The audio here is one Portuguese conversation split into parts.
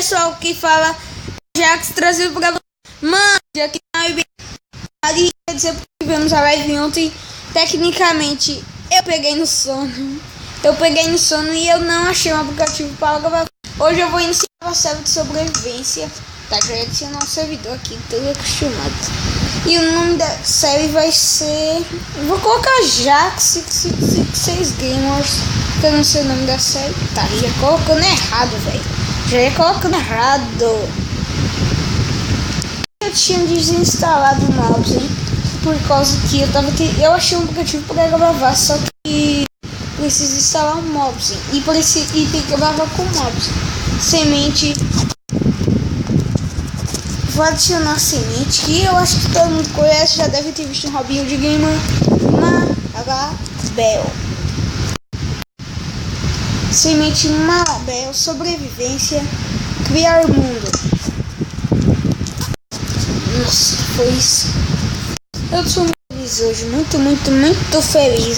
pessoal, que fala Jax, trazido pra você. Mano, aqui na live, quer dizer, porque tivemos a live ontem. Tecnicamente, eu peguei no sono e eu não achei um aplicativo para gravar. Hoje eu vou iniciar uma série de sobrevivência. Tá, já ia adicionar um servidor aqui, tudo acostumado. E o nome da série vai ser... vou colocar Jax 666 Gamers, que eu não sei o nome da série. Tá, já colocando errado, velho. Já ia colocando errado. Eu tinha desinstalado o mouse, hein? Por causa que eu achei um aplicativo para gravar, só que precisa instalar um mobs e tem que gravar com mobs. Semente. Vou adicionar semente, que eu acho que todo mundo conhece, já deve ter visto um Robinho de Gamer. Marabel. Semente Marabel, sobrevivência, criar mundo. Nossa, foi isso. Eu sou muito feliz hoje, muito feliz.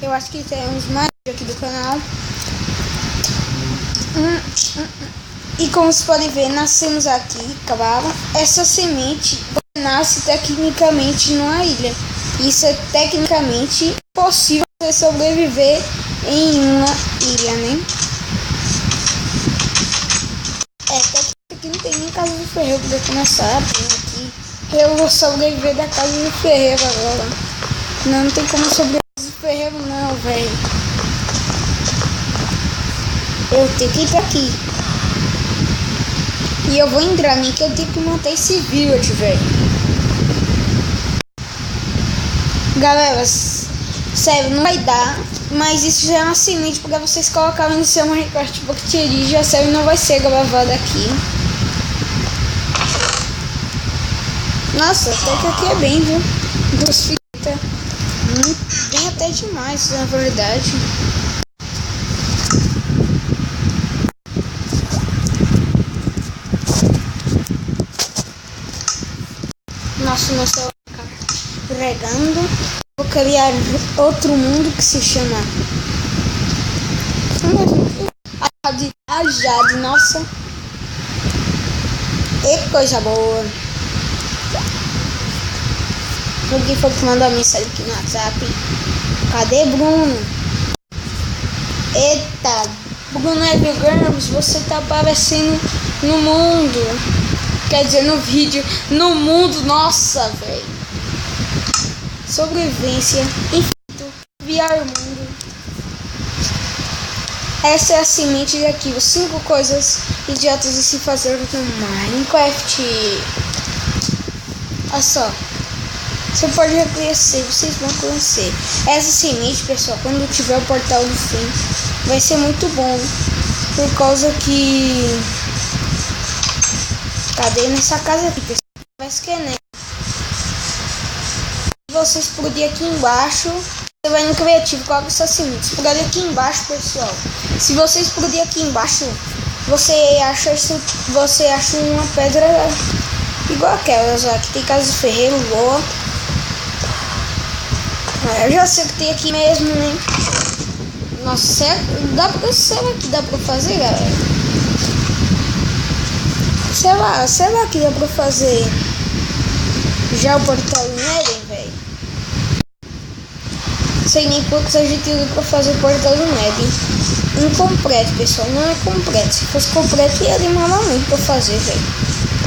Eu acho que temos mais aqui do canal. E como vocês podem ver, nascemos aqui, claro. Essa semente nasce tecnicamente numa ilha. Isso é tecnicamente possível você sobreviver em uma ilha, né? Aqui não tem nem casa de ferreiro para começar aqui. Eu vou sobreviver da casa de ferreiro agora. Não tem como sobreviver de ferreiro não, velho. Eu tenho que ir pra aqui. E eu vou entrar nem que eu tenho que montar esse village, velho. Galera, sério, não vai dar. Mas isso já é uma semente pra vocês colocarem no seu Minecraft Pocket. Já sério, não vai ser gravado aqui. Nossa, até que aqui é bem, viu? Duas fitas. Bem até demais, na verdade. Nossa, meu celular tá carregando. Vou criar outro mundo que se chama a Jade. Nossa, que coisa boa. Alguém foi que mandou a mensagem aqui no WhatsApp. Cadê Bruno? Eita, Bruno Games, você tá aparecendo no mundo. Quer dizer, no vídeo, no mundo. Nossa, velho. Sobrevivência, infinito, criar mundo. Essa é a semente daqui. 5 coisas idiotas de se fazer no Minecraft. Olha só. Você pode reconhecer, vocês vão conhecer. Essa semente, pessoal, quando tiver o portal do fim, vai ser muito bom. Por causa que... cadê nessa casa aqui, pessoal? Parece que é, né? Você explodir aqui embaixo, você vai no criativo, coloca essa semente. Explodir aqui embaixo, pessoal. Se você explodir aqui embaixo, você acha uma pedra igual aquelas, ó. Aqui tem casa de ferreiro, boa. Eu já sei que tem aqui mesmo, né? Nossa, será que dá pra fazer, galera? Será que dá pra fazer já o portal do Nether, velho? Sei nem quantos a gente usa pra fazer o portal do Nether. Incompleto, pessoal, não é completo. Se fosse completo ia demorar muito pra fazer, velho.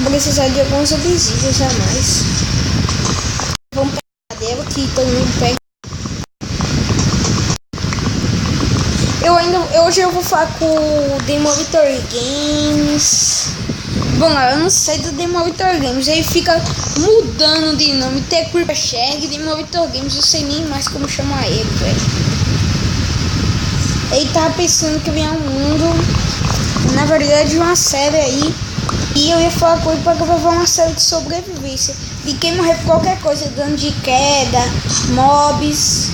Vou precisar de alguns obsídios a mais. Vamos pegar dela que todo mundo pega. Hoje eu vou falar com o Demolitor Games. Bom, eu não sei do Demolitor Games. Ele fica mudando de nome. Tem Creeper Shag, Demolitor Games. Eu sei nem mais como chamar ele, velho. Ele tava pensando que vinha um mundo, na verdade, uma série aí. E eu ia falar com ele pra gravar uma série de sobrevivência. De quem morrer por qualquer coisa, dano de queda, mobs.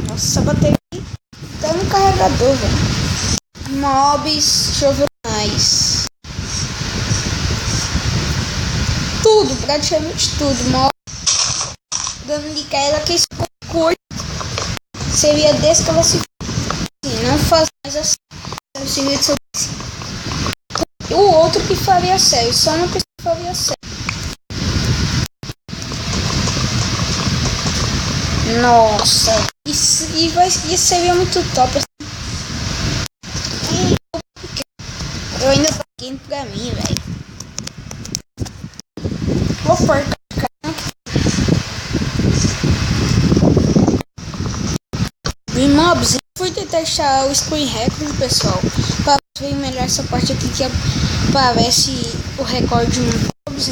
Nossa, a bateria tá no carregador, velho. Mobs, deixa eu ver mais. Tudo, praticamente tudo. Mobs, dano de queda, que isso curto seria desclassificado. Não faz mais assim. O outro que faria sério, só uma pessoa faria sério. Nossa, isso seria muito top. Eu ainda tô aqui pra mim, velho. Vou porcar. E mobs, eu fui tentar achar o screen record, pessoal, para ver melhor essa parte aqui que aparece o recorde de mobs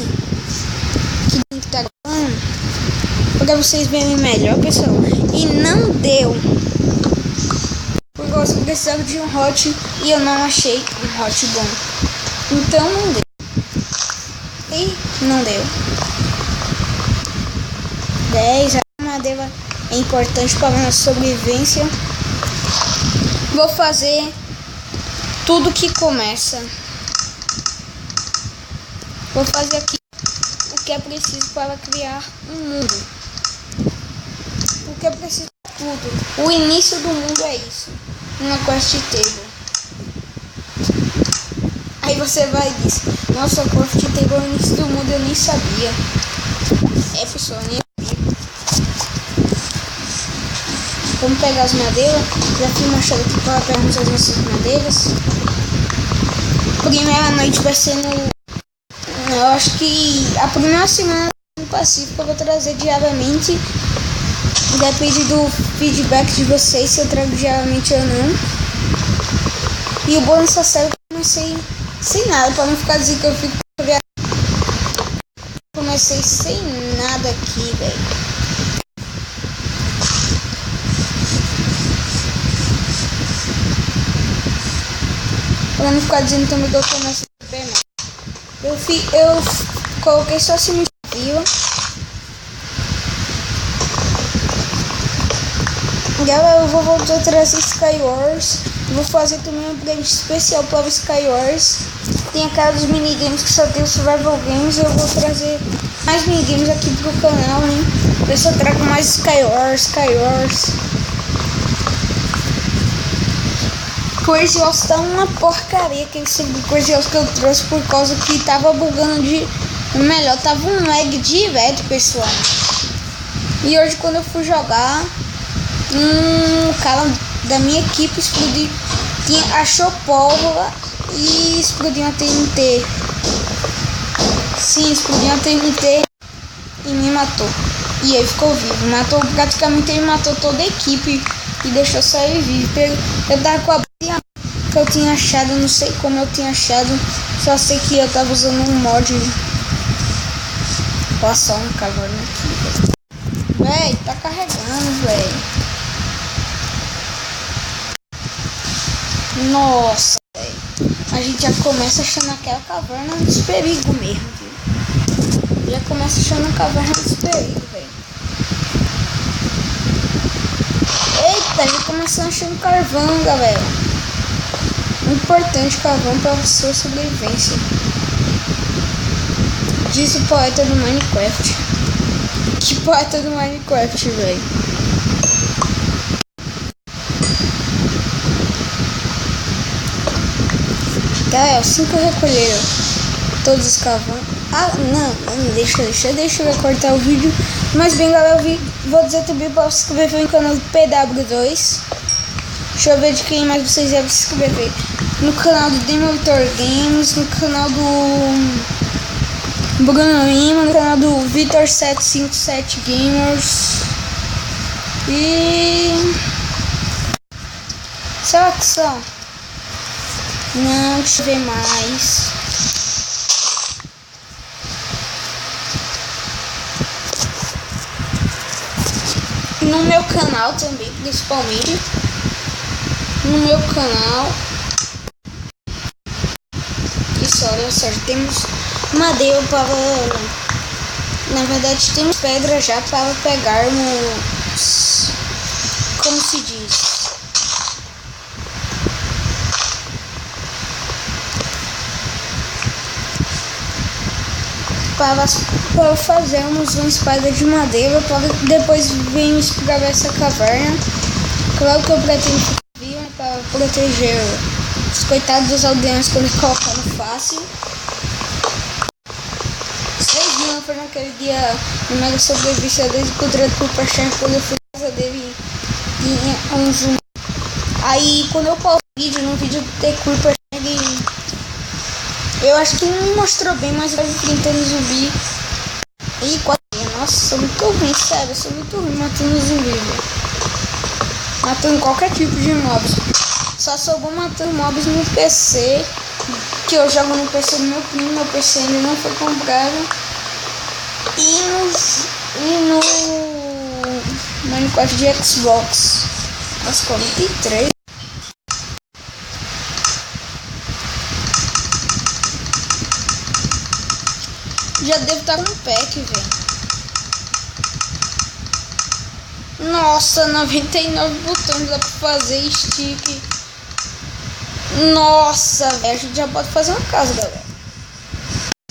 que tá gravando, para vocês verem melhor, pessoal. E não deu, porque eu precisava de um hot e eu não achei um hot bom, então não deu. E não deu. 10, a madeira é importante para a minha sobrevivência. Vou fazer tudo que começa. Vou fazer aqui o que é preciso para criar um mundo. O que é preciso é tudo. O início do mundo é isso. Uma quest table. Aí você vai e diz: nossa, quest table é o início do mundo, eu nem sabia. É, pessoal, nem sabia. Vamos pegar as madeiras. Já fui machado aqui para pegarmos as nossas madeiras. Primeira noite vai ser no... Eu acho que a primeira semana no Pacífico eu vou trazer diariamente. Depende do feedback de vocês se eu trago diariamente ou não. E o bônus dessa série eu comecei sem nada, para não ficar dizendo que eu fico... Comecei sem nada aqui, velho. Pra não ficar dizendo também que eu começo bem, não. Eu coloquei só assim viva. Galera, eu vou voltar a trazer Skywars. Vou fazer também um upgrade especial para o Skywars. Tem a cara dos minigames que só tem o Survival Games. Eu vou trazer mais minigames aqui pro canal, hein? Eu só trago mais Skywars. Crazy House tá uma porcaria, aquele Crazy House que eu trouxe por causa que tava bugando de... Melhor, tava um lag direto, pessoal. E hoje quando eu fui jogar, um cara da minha equipe explodiu, achou pólvora e explodiu a TNT. Sim, explodiu a TNT e me matou. E ele ficou vivo, praticamente ele matou toda a equipe e deixou só ele vivo. Eu tava com a que eu tinha achado, não sei como eu tinha achado, só sei que eu tava usando um mod. Passar um caverna aqui, véi, tá carregando, véi. Nossa, véi, a gente já começa achando aquela caverna dos perigos mesmo, viu? Já começa achando a caverna dos perigos, véi. Eita, já começou achando carvão, galera. Importante carvão para a sua sobrevivência. Diz o poeta do Minecraft. Que poeta do Minecraft, velho. Galera, assim que eu recolher todos os carvões. Ah, não, deixa eu cortar o vídeo. Mas bem, galera, vou dizer também para se inscrever no canal do PW2. Deixa eu ver de quem mais vocês devem se inscrever. No canal do Demolitor Games, no canal do Bruno Lima, no canal do Vitor757 Gamers. E... será que só? Não, deixa eu ver mais. No meu canal também, principalmente. No meu canal. Isso, olha só, temos madeira para... Na verdade, temos pedra já para pegarmos... Como se diz? Para fazermos uma espada de madeira para depois virmos explorar essa caverna. Claro que eu pretendo vir para proteger os coitados dos aldeões quando colocaram fácil. foi naquele dia no Mega Sobrevivência dele, encontrado por Pachar, quando eu fui na casa dele e um zoom. Aí quando eu pausei o vídeo, no vídeo do The Creeper, eu acho que não mostrou bem, mas eu enfrentando zumbi. E nossa, sou muito ruim, sério, eu sou muito ruim matando zumbi, velho. Matando qualquer tipo de mobs. Só sou bom matando mobs no PC, que eu jogo no PC do meu primo, meu PC ainda não foi comprado. E no Minecraft de Xbox. Nossa, 43. Já devo estar com um pack, velho. Nossa, 99 botões dá pra fazer stick. Nossa, velho, a gente já pode fazer uma casa, galera.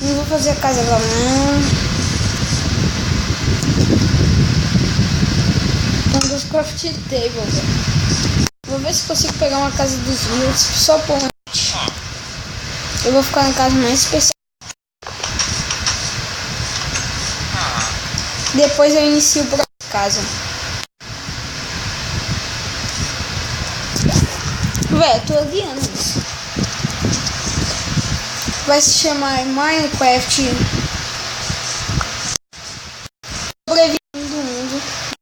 Não vou fazer a casa agora, não. Vamos craft table, velho. Vou ver se consigo pegar uma casa dos rios só por noite. Eu vou ficar na casa mais especial. Depois eu inicio por casa. Véi, tô adiando isso. Vai se chamar Minecraft Sobrevivendo do Mundo,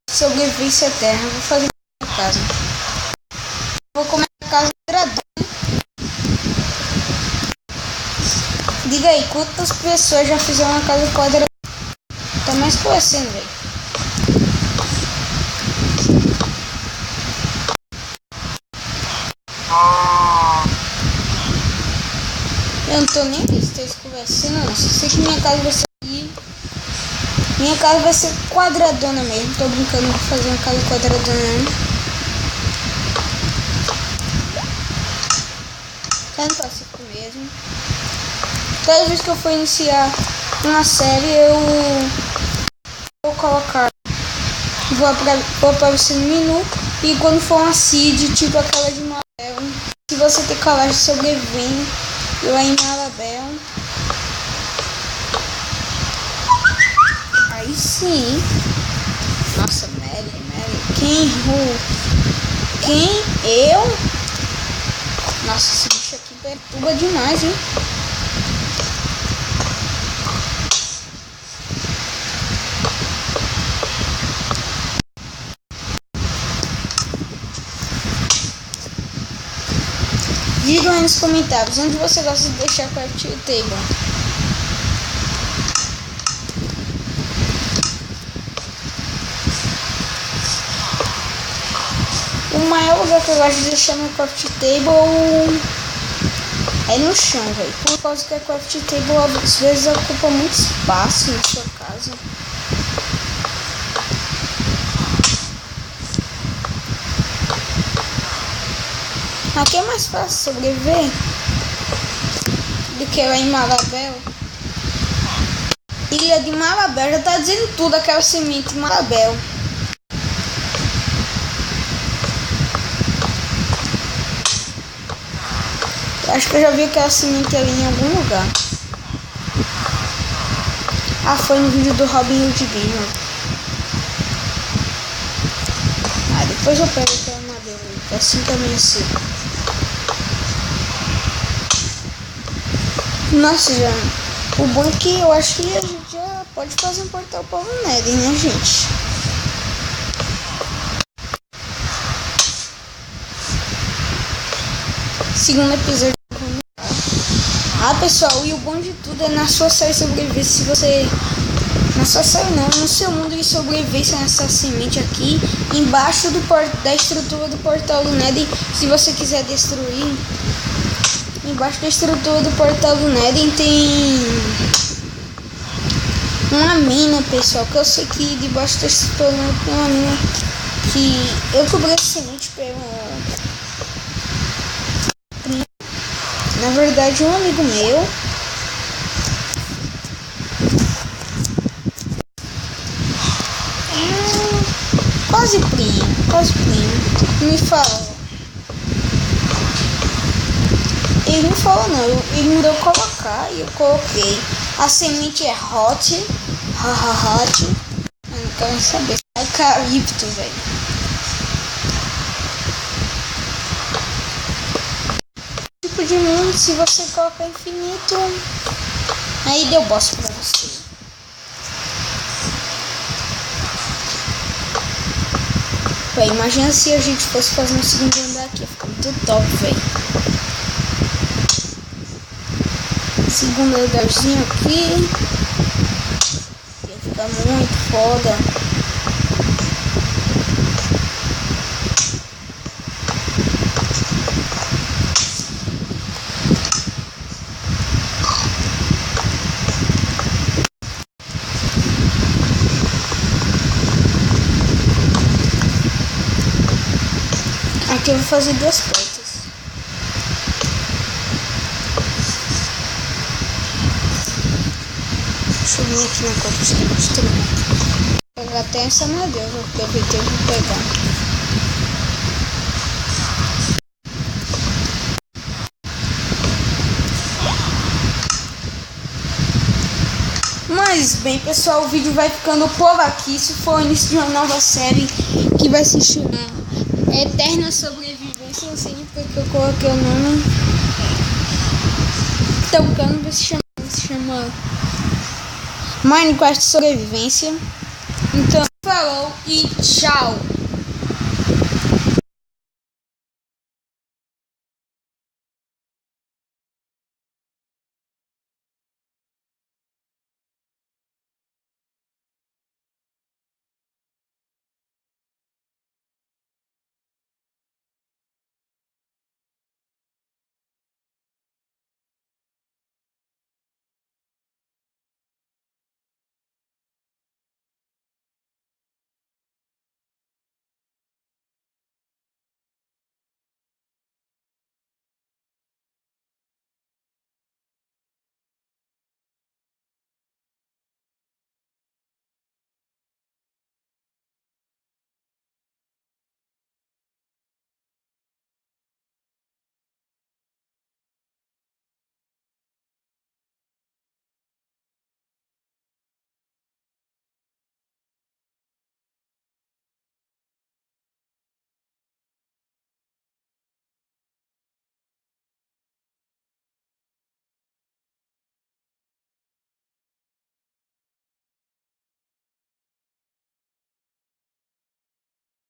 Sobrevivência Eterna. Vou fazer minha casa. Vou comer a casa quadradona. Diga aí, quantas pessoas já fizeram uma casa quadradona? Tá mais conhecendo, velho. Eu não tô nem aí se vocês conversando, não. Só sei que minha casa vai ser aqui. Minha casa vai ser quadradona mesmo. Tô brincando de fazer uma casa quadradona. Tá no assim mesmo. Toda vez que eu for iniciar uma série, eu vou colocar. Vou aparecer no menu. E quando for uma seed, tipo aquela de Marabel, se você ter coragem de sobreviver, eu aí em Marabel. Aí sim. Nossa, Mary. Quem errou? Quem? Eu? Nossa, esse bicho aqui perturba demais, hein? Digam aí nos comentários onde você gosta de deixar a craft table. O maior lugar que eu gosto de deixar minha craft table é no chão, velho. Por causa que a craft table às vezes ocupa muito espaço na sua casa. Aqui é mais fácil sobreviver do que lá em Marabel. Ilha de Marabel, já tá dizendo tudo aquela semente de Marabel. Acho que eu já vi aquela semente ali em algum lugar. Ah, foi no vídeo do Robin Hood Gamer. Ah, depois eu pego aquela madeira ali, assim que amanhecer. Nossa, já. O bom é que eu acho que a gente já pode fazer um portal para o Nether, né, gente? Segundo episódio. Ah, pessoal, e o bom de tudo é na sua série sobrevivência. Se você. Na sua série não, no seu mundo de sobrevivência, nessa semente aqui, embaixo da estrutura do portal do Nether, se você quiser destruir. Embaixo da estrutura do portal do Nether tem uma mina, pessoal, que eu sei que debaixo da estrutura tem uma mina que eu cobri essa semente pelo... Na verdade, um amigo meu quase primo me falou. Ele não falou não, ele me deu colocar e eu coloquei. A semente é hot Hot. Eu não quero saber. É eucalipto, velho. Tipo de mundo, se você colocar infinito, aí deu bosta pra você. Véi, imagina se a gente fosse fazer um segundo andar aqui. Ia ficar muito top, velho. Segundo andarzinho aqui. Ia ficar muito foda. Aqui eu vou fazer 2 portas. Deixa eu vir aqui na cortina de instrumento. Vou pegar até essa madeira, vou aproveitar e vou pegar. Mas bem, pessoal, o vídeo vai ficando por aqui. Isso foi o início de uma nova série que vai se chamar Eterna Sobrevivência. Não sei nem porque eu coloquei o nome. Então o canal vai se chama Minecraft Sobrevivência. Então, falou e tchau!